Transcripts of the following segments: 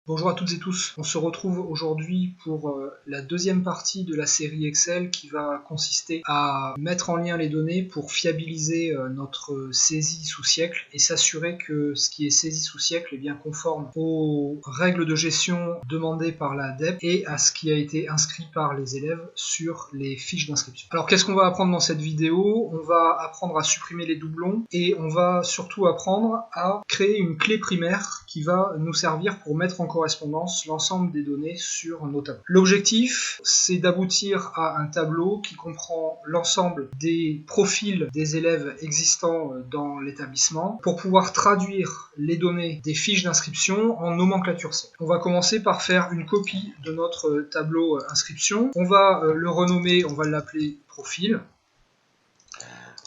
Bonjour à toutes et tous, on se retrouve aujourd'hui pour la deuxième partie de la série Excel qui va consister à mettre en lien les données pour fiabiliser notre saisie sous siècle et s'assurer que ce qui est saisi sous siècle est bien conforme aux règles de gestion demandées par la DEP et à ce qui a été inscrit par les élèves sur les fiches d'inscription. Alors qu'est-ce qu'on va apprendre dans cette vidéo? On va apprendre à supprimer les doublons et on va surtout apprendre à créer une clé primaire qui va nous servir pour mettre en correspondance l'ensemble des données sur nos tableaux. L'objectif, c'est d'aboutir à un tableau qui comprend l'ensemble des profils des élèves existants dans l'établissement pour pouvoir traduire les données des fiches d'inscription en nomenclature simple. On va commencer par faire une copie de notre tableau inscription. On va le renommer, on va l'appeler profil.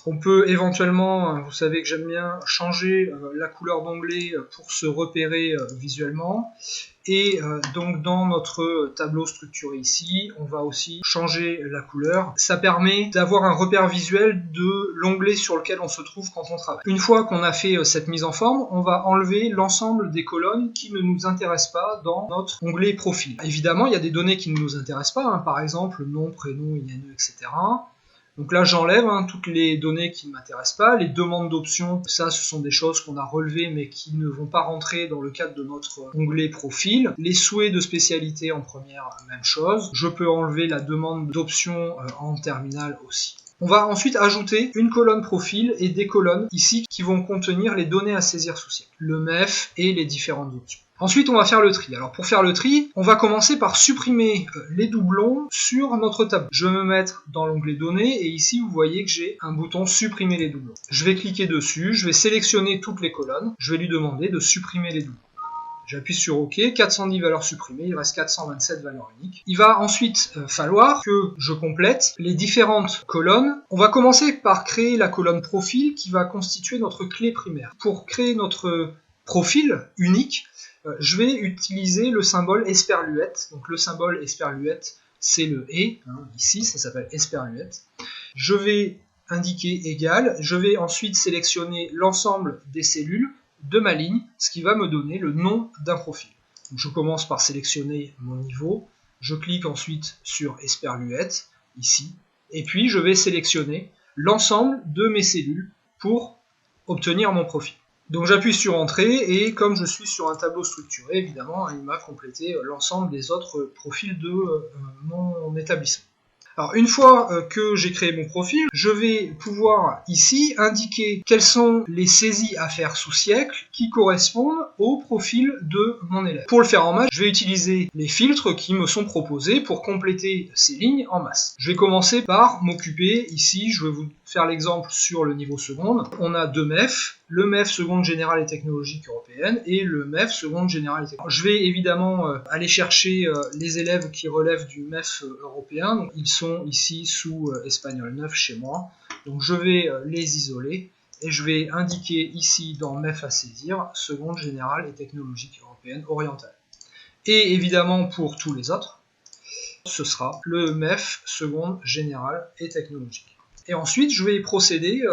On peut éventuellement, vous savez que j'aime bien, changer la couleur d'onglet pour se repérer visuellement. Et donc dans notre tableau structuré ici, on va aussi changer la couleur. Ça permet d'avoir un repère visuel de l'onglet sur lequel on se trouve quand on travaille. Une fois qu'on a fait cette mise en forme, on va enlever l'ensemble des colonnes qui ne nous intéressent pas dans notre onglet profil. Évidemment, il y a des données qui ne nous intéressent pas, par exemple nom, prénom, INE, etc. Donc là, j'enlève toutes les données qui ne m'intéressent pas. Les demandes d'options, ça, ce sont des choses qu'on a relevées mais qui ne vont pas rentrer dans le cadre de notre onglet profil. Les souhaits de spécialité en première, même chose. Je peux enlever la demande d'options en terminale aussi. On va ensuite ajouter une colonne profil et des colonnes ici qui vont contenir les données à saisir sous siècle, le MEF et les différentes options. Ensuite, on va faire le tri. Alors pour faire le tri, on va commencer par supprimer les doublons sur notre tableau. Je vais me mettre dans l'onglet données et ici vous voyez que j'ai un bouton supprimer les doublons. Je vais cliquer dessus, je vais sélectionner toutes les colonnes, je vais lui demander de supprimer les doublons. J'appuie sur OK, 410 valeurs supprimées, il reste 427 valeurs uniques. Il va ensuite falloir que je complète les différentes colonnes. On va commencer par créer la colonne profil qui va constituer notre clé primaire. Pour créer profil unique, je vais utiliser le symbole esperluette. Donc le symbole esperluette, c'est le et, ici ça s'appelle esperluette. Je vais indiquer égal, je vais ensuite sélectionner l'ensemble des cellules de ma ligne, ce qui va me donner le nom d'un profil. Donc je commence par sélectionner mon niveau, je clique ensuite sur esperluette, ici, et puis je vais sélectionner l'ensemble de mes cellules pour obtenir mon profil. Donc j'appuie sur Entrée et comme je suis sur un tableau structuré, évidemment, il m'a complété l'ensemble des autres profils de mon établissement. Alors une fois que j'ai créé mon profil, je vais pouvoir ici indiquer quelles sont les saisies à faire sous siècle qui correspondent au profil de mon élève. Pour le faire en masse, je vais utiliser les filtres qui me sont proposés pour compléter ces lignes en masse. Je vais commencer par m'occuper, ici je vais vous faire l'exemple sur le niveau seconde. On a deux MEF, le MEF seconde générale et technologique européenne et le MEF seconde générale et technologique. Je vais évidemment aller chercher les élèves qui relèvent du MEF européen, donc ils sont ici sous espagnol 9 chez moi, donc je vais les isoler et je vais indiquer ici dans MEF à saisir seconde générale et technologique européenne orientale. Et évidemment pour tous les autres, ce sera le MEF seconde générale et technologique. Et ensuite, je vais procéder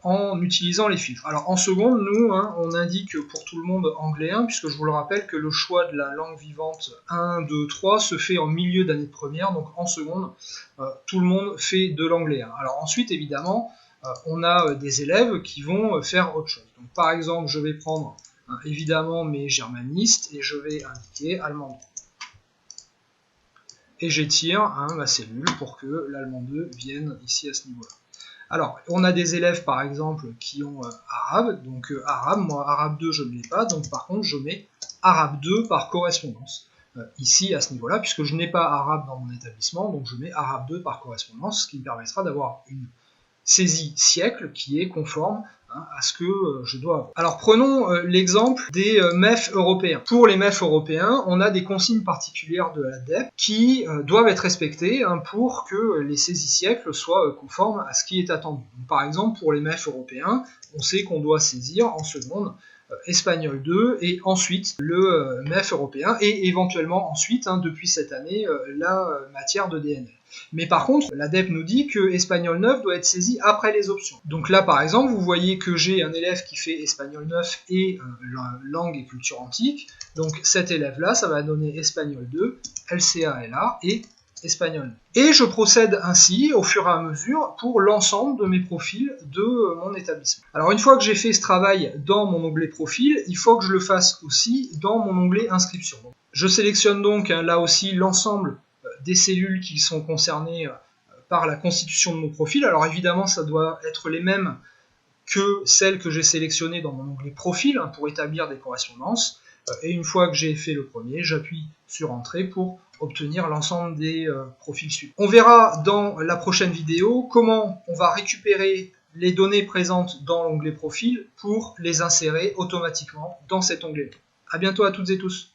en utilisant les filtres. Alors en seconde, nous, on indique pour tout le monde anglais 1, puisque je vous le rappelle que le choix de la langue vivante 1, 2, 3 se fait en milieu d'année de première, donc en seconde, tout le monde fait de l'anglais 1. Alors ensuite, évidemment, on a des élèves qui vont faire autre chose. Donc par exemple, je vais prendre évidemment mes germanistes et je vais indiquer allemand 2. Et j'étire ma cellule pour que l'allemand 2 vienne ici à ce niveau-là. Alors, on a des élèves par exemple qui ont arabe, donc arabe, moi arabe 2 je ne l'ai pas, donc par contre je mets arabe 2 par correspondance, ici à ce niveau-là, puisque je n'ai pas arabe dans mon établissement, donc je mets arabe 2 par correspondance, ce qui me permettra d'avoir une saisie siècle qui est conforme à ce que je dois avoir. Alors prenons l'exemple des MEF européens. Pour les MEF européens, on a des consignes particulières de la DEP qui doivent être respectées pour que les saisies siècles soient conformes à ce qui est attendu. Donc, par exemple, pour les MEF européens, on sait qu'on doit saisir en seconde espagnol 2 et ensuite le MEF européen et éventuellement ensuite, depuis cette année, la matière de DNL. Mais par contre, l'ADEPE nous dit que espagnol 9 doit être saisi après les options. Donc là, par exemple, vous voyez que j'ai un élève qui fait espagnol 9 et langue et culture antique. Donc cet élève-là, ça va donner espagnol 2, LCA-LA et espagnol. Et je procède ainsi au fur et à mesure pour l'ensemble de mes profils de mon établissement. Alors une fois que j'ai fait ce travail dans mon onglet profil, il faut que je le fasse aussi dans mon onglet inscription. Je sélectionne donc là aussi l'ensemble des cellules qui sont concernées par la constitution de mon profil. Alors évidemment, ça doit être les mêmes que celles que j'ai sélectionnées dans mon onglet profil pour établir des correspondances. Et une fois que j'ai fait le premier, j'appuie sur Entrée pour obtenir l'ensemble des profils suivants. On verra dans la prochaine vidéo comment on va récupérer les données présentes dans l'onglet profil pour les insérer automatiquement dans cet onglet. À bientôt à toutes et tous.